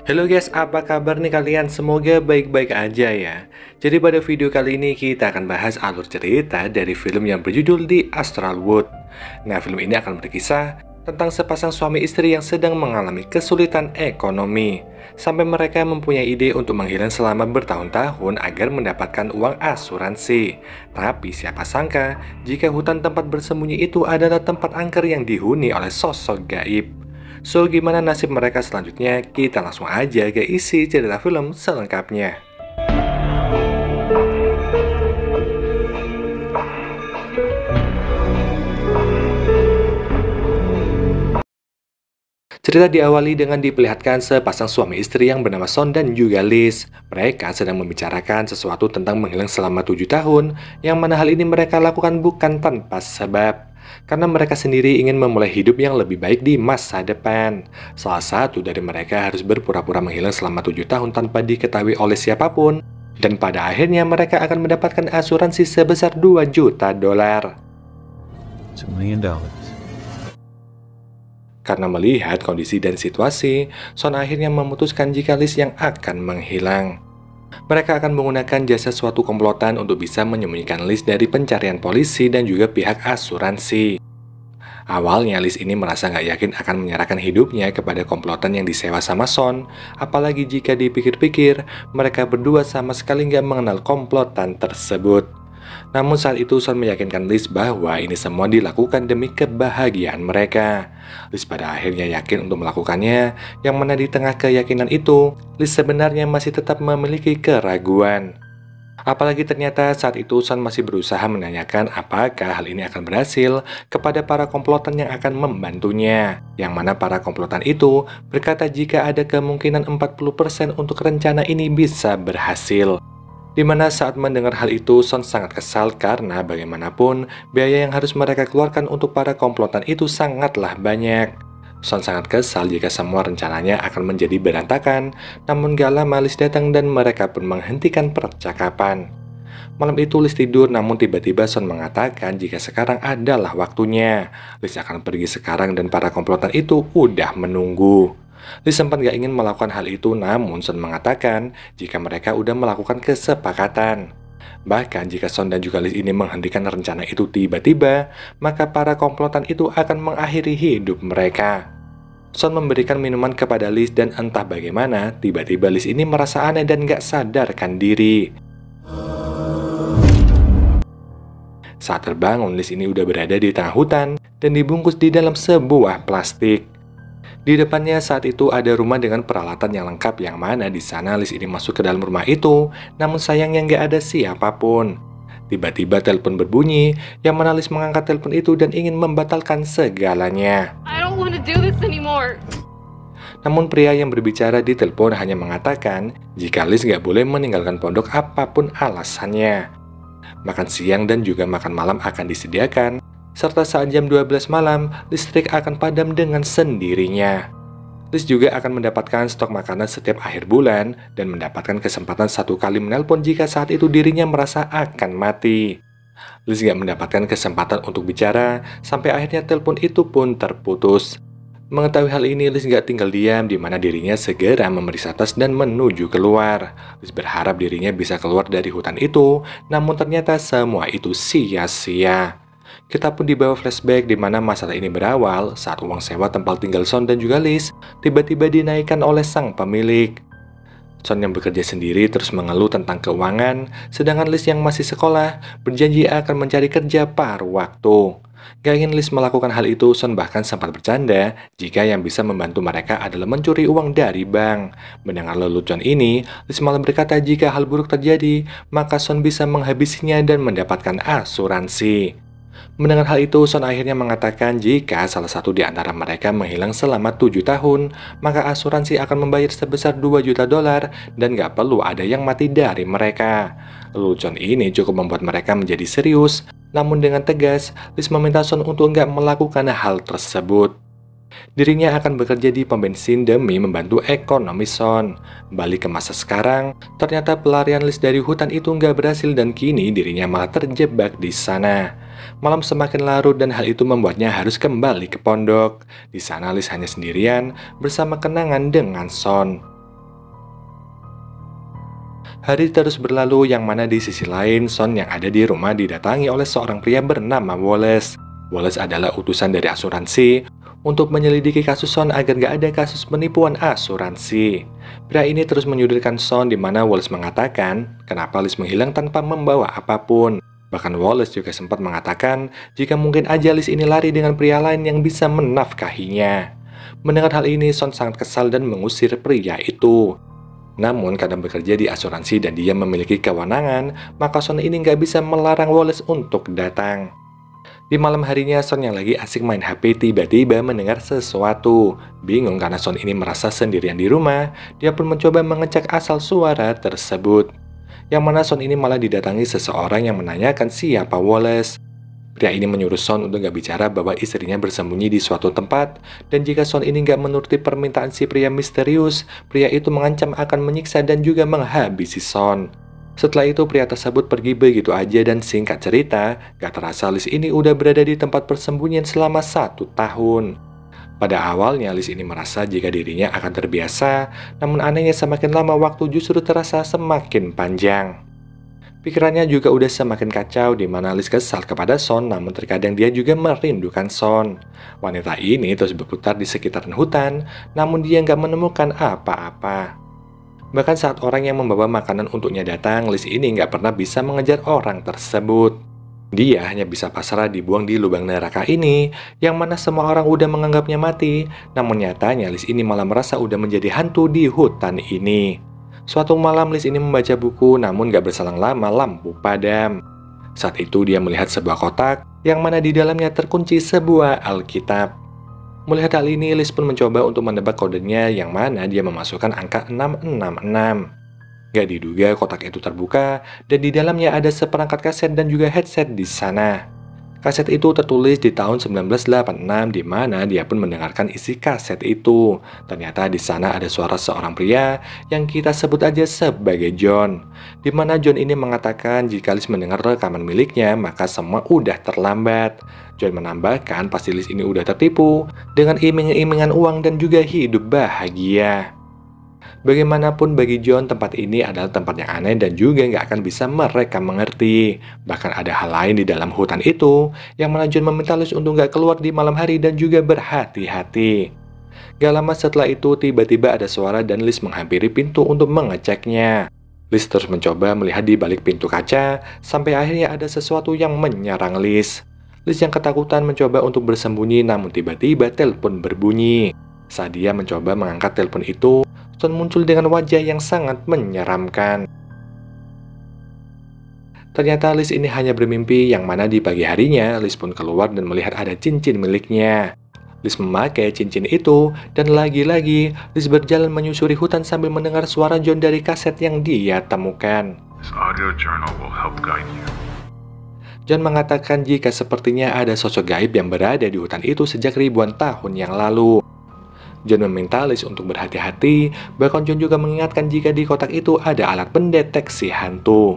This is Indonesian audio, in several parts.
Halo guys, apa kabar nih kalian? Semoga baik-baik aja ya. Jadi pada video kali ini kita akan bahas alur cerita dari film yang berjudul The Astral World. Nah, film ini akan berkisah tentang sepasang suami istri yang sedang mengalami kesulitan ekonomi, sampai mereka mempunyai ide untuk menghilang selama bertahun-tahun agar mendapatkan uang asuransi. Tapi siapa sangka jika hutan tempat bersembunyi itu adalah tempat angker yang dihuni oleh sosok gaib. So, gimana nasib mereka selanjutnya? Kita langsung aja ke isi cerita film selengkapnya. Cerita diawali dengan diperlihatkan sepasang suami istri yang bernama Son dan juga Liz. Mereka sedang membicarakan sesuatu tentang menghilang selama 7 tahun, yang mana hal ini mereka lakukan bukan tanpa sebab. Karena mereka sendiri ingin memulai hidup yang lebih baik di masa depan. Salah satu dari mereka harus berpura-pura menghilang selama 7 tahun tanpa diketahui oleh siapapun. Dan pada akhirnya mereka akan mendapatkan asuransi sebesar $2 juta. $2 million. Karena melihat kondisi dan situasi, Son akhirnya memutuskan jika Liz yang akan menghilang. Mereka akan menggunakan jasa suatu komplotan untuk bisa menyembunyikan Liz dari pencarian polisi dan juga pihak asuransi. Awalnya Liz ini merasa nggak yakin akan menyerahkan hidupnya kepada komplotan yang disewa sama Son, apalagi jika dipikir-pikir mereka berdua sama sekali nggak mengenal komplotan tersebut. Namun saat itu Son meyakinkan Liz bahwa ini semua dilakukan demi kebahagiaan mereka. Liz pada akhirnya yakin untuk melakukannya, yang mana di tengah keyakinan itu, Liz sebenarnya masih tetap memiliki keraguan. Apalagi ternyata saat itu Son masih berusaha menanyakan apakah hal ini akan berhasil kepada para komplotan yang akan membantunya. Yang mana para komplotan itu berkata jika ada kemungkinan 40% untuk rencana ini bisa berhasil. Dimana saat mendengar hal itu, Son sangat kesal karena bagaimanapun biaya yang harus mereka keluarkan untuk para komplotan itu sangatlah banyak. Son sangat kesal jika semua rencananya akan menjadi berantakan, namun gak lama Liz datang dan mereka pun menghentikan percakapan. Malam itu Liz tidur, namun tiba-tiba Son mengatakan jika sekarang adalah waktunya. Liz akan pergi sekarang dan para komplotan itu udah menunggu. Liz sempat gak ingin melakukan hal itu, namun Son mengatakan jika mereka udah melakukan kesepakatan. Bahkan jika Son dan juga Liz ini menghentikan rencana itu tiba-tiba, maka para komplotan itu akan mengakhiri hidup mereka. Son memberikan minuman kepada Liz dan entah bagaimana, tiba-tiba Liz ini merasa aneh dan gak sadarkan diri. Saat terbangun, Liz ini udah berada di tengah hutan dan dibungkus di dalam sebuah plastik. Di depannya saat itu ada rumah dengan peralatan yang lengkap, yang mana di sana Liz ini masuk ke dalam rumah itu, namun sayangnya nggak ada siapapun. Tiba-tiba telepon berbunyi, yang mana Liz mengangkat telepon itu dan ingin membatalkan segalanya. I don't want to do this anymore. Namun pria yang berbicara di telepon hanya mengatakan jika Liz nggak boleh meninggalkan pondok apapun alasannya. Makan siang dan juga makan malam akan disediakan, serta saat jam 12 malam, listrik akan padam dengan sendirinya. Liz juga akan mendapatkan stok makanan setiap akhir bulan dan mendapatkan kesempatan 1 kali menelpon jika saat itu dirinya merasa akan mati. Liz gak mendapatkan kesempatan untuk bicara, sampai akhirnya telepon itu pun terputus. Mengetahui hal ini, Liz gak tinggal diam, di mana dirinya segera memeriksa tas dan menuju keluar. Liz berharap dirinya bisa keluar dari hutan itu, namun ternyata semua itu sia-sia. Kita pun dibawa flashback di mana masalah ini berawal saat uang sewa tempat tinggal Son dan juga Liz tiba-tiba dinaikkan oleh sang pemilik. Son yang bekerja sendiri terus mengeluh tentang keuangan, sedangkan Liz yang masih sekolah berjanji akan mencari kerja paruh waktu. Gak ingin Liz melakukan hal itu, Son bahkan sempat bercanda jika yang bisa membantu mereka adalah mencuri uang dari bank. Mendengar lelucon ini, Liz malah berkata jika hal buruk terjadi, maka Son bisa menghabisinya dan mendapatkan asuransi. Mendengar hal itu, Son akhirnya mengatakan jika salah satu di antara mereka menghilang selama 7 tahun, maka asuransi akan membayar sebesar $2 juta dan gak perlu ada yang mati dari mereka. Lelucon ini cukup membuat mereka menjadi serius, namun dengan tegas, Liz meminta Son untuk gak melakukan hal tersebut. Dirinya akan bekerja di pom bensin demi membantu ekonomi Son. Balik ke masa sekarang, ternyata pelarian Liz dari hutan itu nggak berhasil dan kini dirinya malah terjebak di sana. Malam semakin larut dan hal itu membuatnya harus kembali ke pondok. Di sana Liz hanya sendirian bersama kenangan dengan Son. Hari terus berlalu yang mana di sisi lain Son yang ada di rumah didatangi oleh seorang pria bernama Wallace. Wallace adalah utusan dari asuransi untuk menyelidiki kasus Son agar gak ada kasus penipuan asuransi. Pria ini terus menyudutkan Son di mana Wallace mengatakan kenapa Liz menghilang tanpa membawa apapun. Bahkan Wallace juga sempat mengatakan jika mungkin aja Liz ini lari dengan pria lain yang bisa menafkahinya. Mendengar hal ini Son sangat kesal dan mengusir pria itu. Namun karena bekerja di asuransi dan dia memiliki kewenangan, maka Son ini nggak bisa melarang Wallace untuk datang. Di malam harinya Son yang lagi asik main HP tiba-tiba mendengar sesuatu. Bingung karena Son ini merasa sendirian di rumah, dia pun mencoba mengecek asal suara tersebut. Yang mana Son ini malah didatangi seseorang yang menanyakan siapa Wallace. Pria ini menyuruh Son untuk gak bicara bahwa istrinya bersembunyi di suatu tempat, dan jika Son ini gak menuruti permintaan si pria misterius, pria itu mengancam akan menyiksa dan juga menghabisi Son. Setelah itu pria tersebut pergi begitu aja dan singkat cerita, gak terasa Liz ini udah berada di tempat persembunyian selama 1 tahun. Pada awalnya Liz ini merasa jika dirinya akan terbiasa, namun anehnya semakin lama waktu justru terasa semakin panjang. Pikirannya juga udah semakin kacau di mana Liz kesal kepada Son, namun terkadang dia juga merindukan Son. Wanita ini terus berputar di sekitaran hutan, namun dia nggak menemukan apa-apa. Bahkan saat orang yang membawa makanan untuknya datang, Liz ini nggak pernah bisa mengejar orang tersebut. Dia hanya bisa pasrah dibuang di lubang neraka ini, yang mana semua orang udah menganggapnya mati, namun nyatanya Liz ini malah merasa udah menjadi hantu di hutan ini. Suatu malam Liz ini membaca buku, namun gak berselang lama lampu padam. Saat itu dia melihat sebuah kotak, yang mana di dalamnya terkunci sebuah Alkitab. Melihat hal ini, Liz pun mencoba untuk menebak kodenya, yang mana dia memasukkan angka 666. Gak diduga kotak itu terbuka, dan di dalamnya ada seperangkat kaset dan juga headset di sana. Kaset itu tertulis di tahun 1986, di mana dia pun mendengarkan isi kaset itu. Ternyata di sana ada suara seorang pria yang kita sebut aja sebagai John. Di mana John ini mengatakan jika Liz mendengar rekaman miliknya, maka semua udah terlambat. John menambahkan pasti Liz ini udah tertipu dengan iming-imingan uang dan juga hidup bahagia. Bagaimanapun bagi John, tempat ini adalah tempat yang aneh dan juga nggak akan bisa mereka mengerti. Bahkan ada hal lain di dalam hutan itu, yang mana John meminta Liz untuk nggak keluar di malam hari dan juga berhati-hati. Gak lama setelah itu, tiba-tiba ada suara dan Liz menghampiri pintu untuk mengeceknya. Liz terus mencoba melihat di balik pintu kaca, sampai akhirnya ada sesuatu yang menyerang Liz. Liz yang ketakutan mencoba untuk bersembunyi, namun tiba-tiba telepon berbunyi. Saat dia mencoba mengangkat telepon itu, Son muncul dengan wajah yang sangat menyeramkan. Ternyata Liz ini hanya bermimpi, yang mana di pagi harinya Liz pun keluar dan melihat ada cincin miliknya. Liz memakai cincin itu, dan lagi-lagi Liz berjalan menyusuri hutan sambil mendengar suara John dari kaset yang dia temukan. This audio journal will help guide you. John mengatakan jika sepertinya ada sosok gaib yang berada di hutan itu sejak ribuan tahun yang lalu. John meminta Liz untuk berhati-hati, bahkan John juga mengingatkan jika di kotak itu ada alat pendeteksi hantu.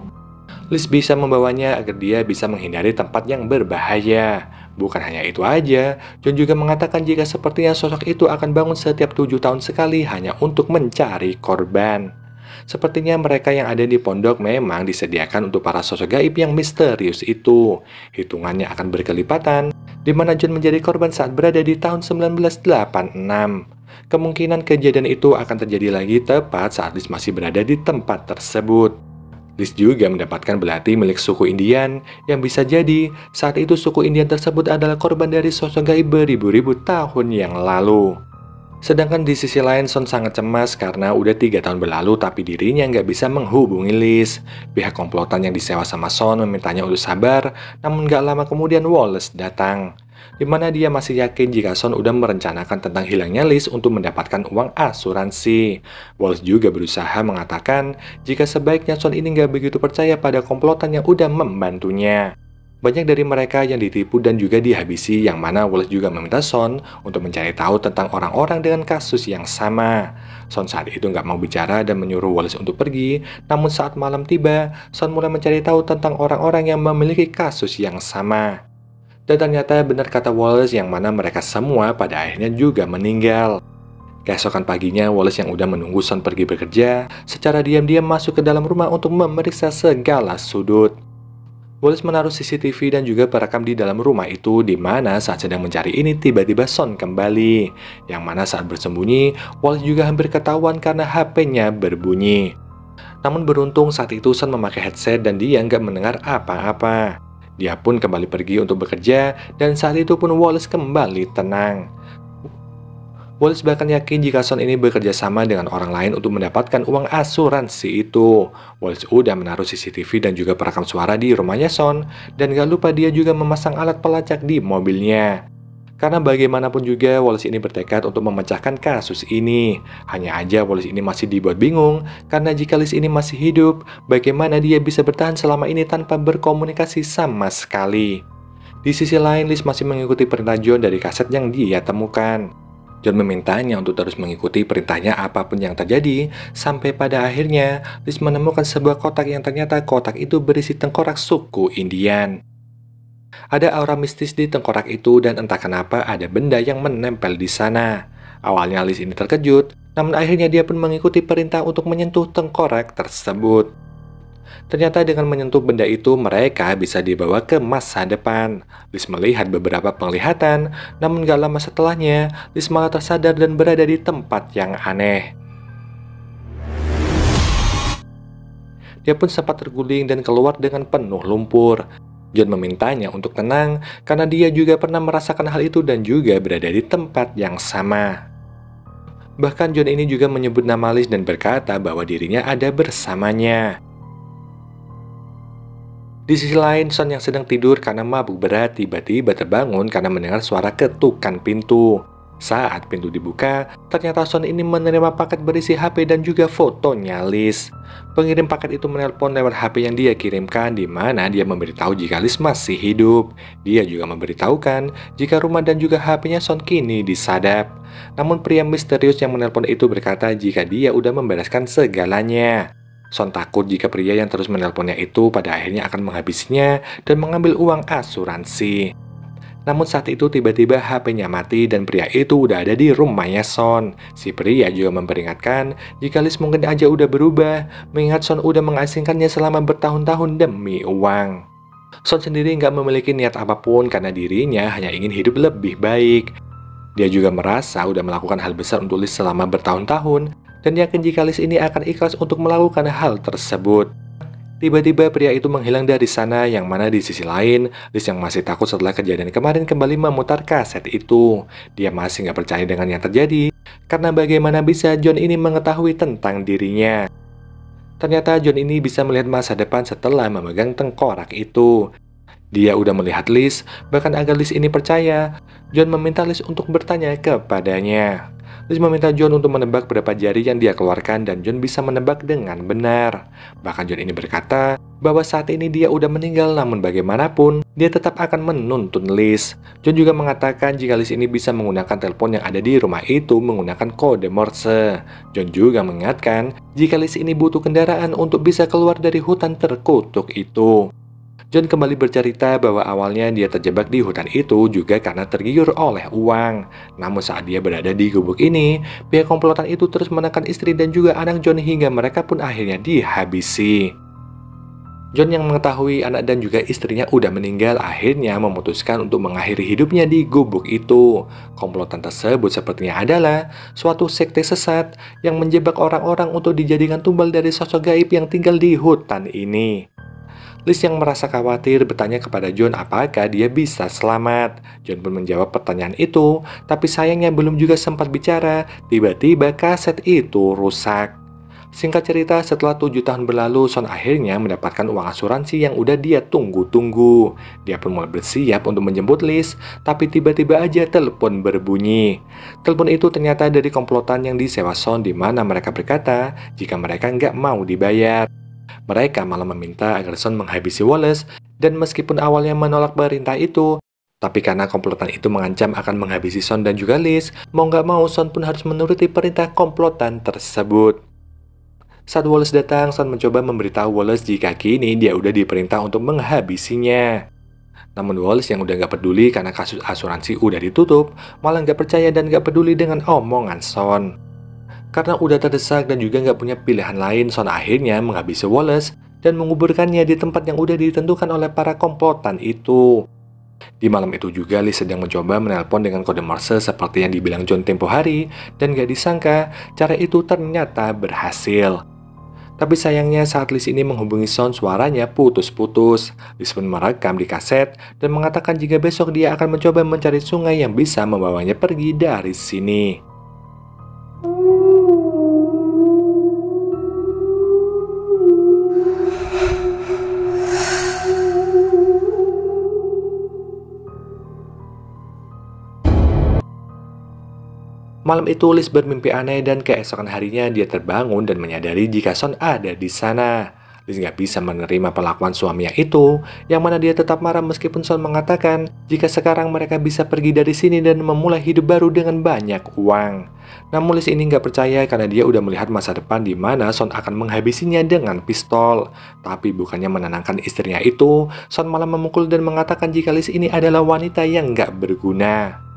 Liz bisa membawanya agar dia bisa menghindari tempat yang berbahaya. Bukan hanya itu aja, John juga mengatakan jika sepertinya sosok itu akan bangun setiap 7 tahun sekali hanya untuk mencari korban. Sepertinya mereka yang ada di pondok memang disediakan untuk para sosok gaib yang misterius itu. Hitungannya akan berkelipatan, di mana John menjadi korban saat berada di tahun 1986. Kemungkinan kejadian itu akan terjadi lagi tepat saat Liz masih berada di tempat tersebut. Liz juga mendapatkan belati milik suku Indian, yang bisa jadi saat itu suku Indian tersebut adalah korban dari sosok gaib beribu-ribu tahun yang lalu. Sedangkan di sisi lain Son sangat cemas karena udah 3 tahun berlalu tapi dirinya nggak bisa menghubungi Liz. Pihak komplotan yang disewa sama Son memintanya untuk sabar, namun nggak lama kemudian Wallace datang. Dimana dia masih yakin jika Son udah merencanakan tentang hilangnya Liz untuk mendapatkan uang asuransi. Wallace juga berusaha mengatakan jika sebaiknya Son ini nggak begitu percaya pada komplotan yang udah membantunya. Banyak dari mereka yang ditipu dan juga dihabisi, yang mana Wallace juga meminta Son untuk mencari tahu tentang orang-orang dengan kasus yang sama. Son saat itu nggak mau bicara dan menyuruh Wallace untuk pergi, namun saat malam tiba, Son mulai mencari tahu tentang orang-orang yang memiliki kasus yang sama. Dan ternyata benar kata Wallace, yang mana mereka semua pada akhirnya juga meninggal. Keesokan paginya, Wallace yang udah menunggu Son pergi bekerja, secara diam-diam masuk ke dalam rumah untuk memeriksa segala sudut. Wallace menaruh CCTV dan juga perekam di dalam rumah itu, di mana saat sedang mencari ini tiba-tiba Son kembali. Yang mana saat bersembunyi, Wallace juga hampir ketahuan karena HP-nya berbunyi. Namun beruntung saat itu Son memakai headset dan dia nggak mendengar apa-apa. Dia pun kembali pergi untuk bekerja, dan saat itu pun Wallace kembali tenang. Wallace bahkan yakin jika Son ini bekerja sama dengan orang lain untuk mendapatkan uang asuransi itu. Wallace udah menaruh CCTV dan juga perekam suara di rumahnya Son, dan gak lupa dia juga memasang alat pelacak di mobilnya. Karena bagaimanapun juga Wallace ini bertekad untuk memecahkan kasus ini. Hanya aja Wallace ini masih dibuat bingung, karena jika Liz ini masih hidup, bagaimana dia bisa bertahan selama ini tanpa berkomunikasi sama sekali. Di sisi lain, Liz masih mengikuti perintah John dari kaset yang dia temukan. John memintanya untuk terus mengikuti perintahnya apapun yang terjadi, sampai pada akhirnya Liz menemukan sebuah kotak yang ternyata kotak itu berisi tengkorak suku Indian. Ada aura mistis di tengkorak itu dan entah kenapa ada benda yang menempel di sana. Awalnya Liz ini terkejut, namun akhirnya dia pun mengikuti perintah untuk menyentuh tengkorak tersebut. Ternyata dengan menyentuh benda itu mereka bisa dibawa ke masa depan. Liz melihat beberapa penglihatan, namun gak lama setelahnya Liz malah tersadar dan berada di tempat yang aneh. Dia pun sempat terguling dan keluar dengan penuh lumpur. John memintanya untuk tenang karena dia juga pernah merasakan hal itu dan juga berada di tempat yang sama. Bahkan John ini juga menyebut nama Liz dan berkata bahwa dirinya ada bersamanya. Di sisi lain, Son yang sedang tidur karena mabuk berat tiba-tiba terbangun karena mendengar suara ketukan pintu. Saat pintu dibuka, ternyata Son ini menerima paket berisi HP dan juga fotonya Liz. Pengirim paket itu menelpon lewat HP yang dia kirimkan, di mana dia memberitahu jika Liz masih hidup. Dia juga memberitahukan jika rumah dan juga HP-nya Son kini disadap. Namun pria misterius yang menelpon itu berkata jika dia udah membereskan segalanya. Son takut jika pria yang terus menelponnya itu pada akhirnya akan menghabisinya dan mengambil uang asuransi. Namun saat itu tiba-tiba HP-nya mati dan pria itu udah ada di rumahnya Son. Si pria juga memperingatkan jika Liz mungkin aja udah berubah, mengingat Son udah mengasingkannya selama bertahun-tahun demi uang. Son sendiri nggak memiliki niat apapun karena dirinya hanya ingin hidup lebih baik. Dia juga merasa udah melakukan hal besar untuk Liz selama bertahun-tahun, dan yakin jika Liz ini akan ikhlas untuk melakukan hal tersebut. Tiba-tiba pria itu menghilang dari sana, yang mana di sisi lain, Liz yang masih takut setelah kejadian kemarin kembali memutar kaset itu. Dia masih nggak percaya dengan yang terjadi, karena bagaimana bisa John ini mengetahui tentang dirinya. Ternyata John ini bisa melihat masa depan setelah memegang tengkorak itu. Dia udah melihat Liz, bahkan agar Liz ini percaya, John meminta Liz untuk bertanya kepadanya. Liz meminta John untuk menebak berapa jari yang dia keluarkan dan John bisa menebak dengan benar. Bahkan John ini berkata bahwa saat ini dia udah meninggal, namun bagaimanapun dia tetap akan menuntun Liz. John juga mengatakan jika Liz ini bisa menggunakan telepon yang ada di rumah itu menggunakan kode Morse. John juga mengingatkan jika Liz ini butuh kendaraan untuk bisa keluar dari hutan terkutuk itu. John kembali bercerita bahwa awalnya dia terjebak di hutan itu juga karena tergiur oleh uang. Namun saat dia berada di gubuk ini, pihak komplotan itu terus menekan istri dan juga anak John hingga mereka pun akhirnya dihabisi. John yang mengetahui anak dan juga istrinya udah meninggal akhirnya memutuskan untuk mengakhiri hidupnya di gubuk itu. Komplotan tersebut sepertinya adalah suatu sekte sesat yang menjebak orang-orang untuk dijadikan tumbal dari sosok gaib yang tinggal di hutan ini. Liz yang merasa khawatir bertanya kepada John apakah dia bisa selamat. John pun menjawab pertanyaan itu, tapi sayangnya belum juga sempat bicara, tiba-tiba kaset itu rusak. Singkat cerita, setelah 7 tahun berlalu, Son akhirnya mendapatkan uang asuransi yang udah dia tunggu-tunggu. Dia pun mulai bersiap untuk menjemput Liz, tapi tiba-tiba aja telepon berbunyi. Telepon itu ternyata dari komplotan yang disewa Son, di mana mereka berkata jika mereka nggak mau dibayar. Mereka malah meminta agar Son menghabisi Wallace, dan meskipun awalnya menolak perintah itu, tapi karena komplotan itu mengancam akan menghabisi Son dan juga Liz, mau nggak mau Son pun harus menuruti perintah komplotan tersebut. Saat Wallace datang, Son mencoba memberitahu Wallace jika kini dia udah diperintah untuk menghabisinya. Namun Wallace yang udah gak peduli karena kasus asuransi udah ditutup, malah gak percaya dan gak peduli dengan omongan Son. Karena udah terdesak dan juga gak punya pilihan lain, Son akhirnya menghabisi Wallace dan menguburkannya di tempat yang udah ditentukan oleh para komplotan itu. Di malam itu juga Liz sedang mencoba menelpon dengan kode Morse seperti yang dibilang John tempo hari, dan gak disangka cara itu ternyata berhasil. Tapi sayangnya saat Liz ini menghubungi Son, suaranya putus-putus. Liz pun merekam di kaset dan mengatakan jika besok dia akan mencoba mencari sungai yang bisa membawanya pergi dari sini. Malam itu Liz bermimpi aneh dan keesokan harinya dia terbangun dan menyadari jika Son ada di sana. Liz gak bisa menerima perlakuan suaminya itu, yang mana dia tetap marah meskipun Son mengatakan jika sekarang mereka bisa pergi dari sini dan memulai hidup baru dengan banyak uang. Namun Liz ini gak percaya karena dia udah melihat masa depan di mana Son akan menghabisinya dengan pistol. Tapi bukannya menenangkan istrinya itu, Son malah memukul dan mengatakan jika Liz ini adalah wanita yang gak berguna.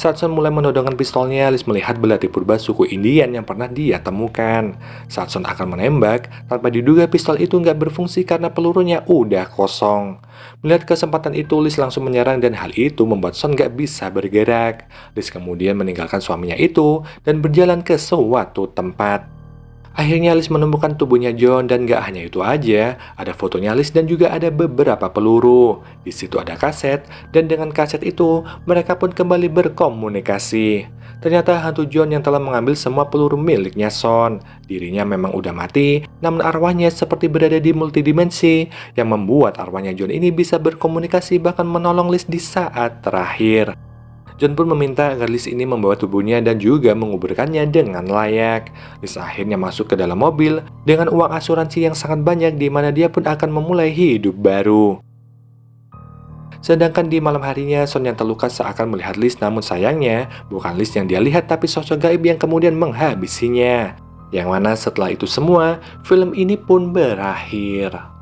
Saat Son mulai menodongkan pistolnya, Liz melihat belati purba suku Indian yang pernah dia temukan. Saat Son akan menembak, tanpa diduga pistol itu nggak berfungsi karena pelurunya udah kosong. Melihat kesempatan itu, Liz langsung menyerang dan hal itu membuat Son nggak bisa bergerak. Liz kemudian meninggalkan suaminya itu dan berjalan ke suatu tempat. Akhirnya Liz menemukan tubuhnya John dan gak hanya itu aja, ada fotonya Liz dan juga ada beberapa peluru. Di situ ada kaset dan dengan kaset itu mereka pun kembali berkomunikasi. Ternyata hantu John yang telah mengambil semua peluru miliknya Son. Dirinya memang udah mati, namun arwahnya seperti berada di multidimensi yang membuat arwahnya John ini bisa berkomunikasi bahkan menolong Liz di saat terakhir. John pun meminta agar Liz ini membawa tubuhnya dan juga menguburkannya dengan layak. Liz akhirnya masuk ke dalam mobil dengan uang asuransi yang sangat banyak di mana dia pun akan memulai hidup baru. Sedangkan di malam harinya, Son yang terluka seakan melihat Liz, namun sayangnya bukan Liz yang dia lihat tapi sosok gaib yang kemudian menghabisinya. Yang mana setelah itu semua, film ini pun berakhir.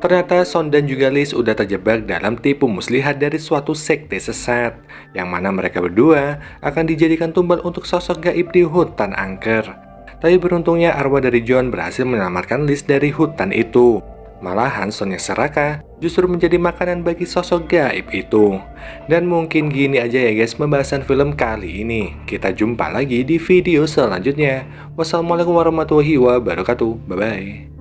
Ternyata Son dan juga Liz udah terjebak dalam tipu muslihat dari suatu sekte sesat, yang mana mereka berdua akan dijadikan tumbal untuk sosok gaib di hutan angker. Tapi beruntungnya arwah dari John berhasil menyelamatkan Liz dari hutan itu. Malahan Son yang serakah justru menjadi makanan bagi sosok gaib itu. Dan mungkin gini aja ya guys pembahasan film kali ini. Kita jumpa lagi di video selanjutnya. Wassalamualaikum warahmatullahi wabarakatuh. Bye-bye.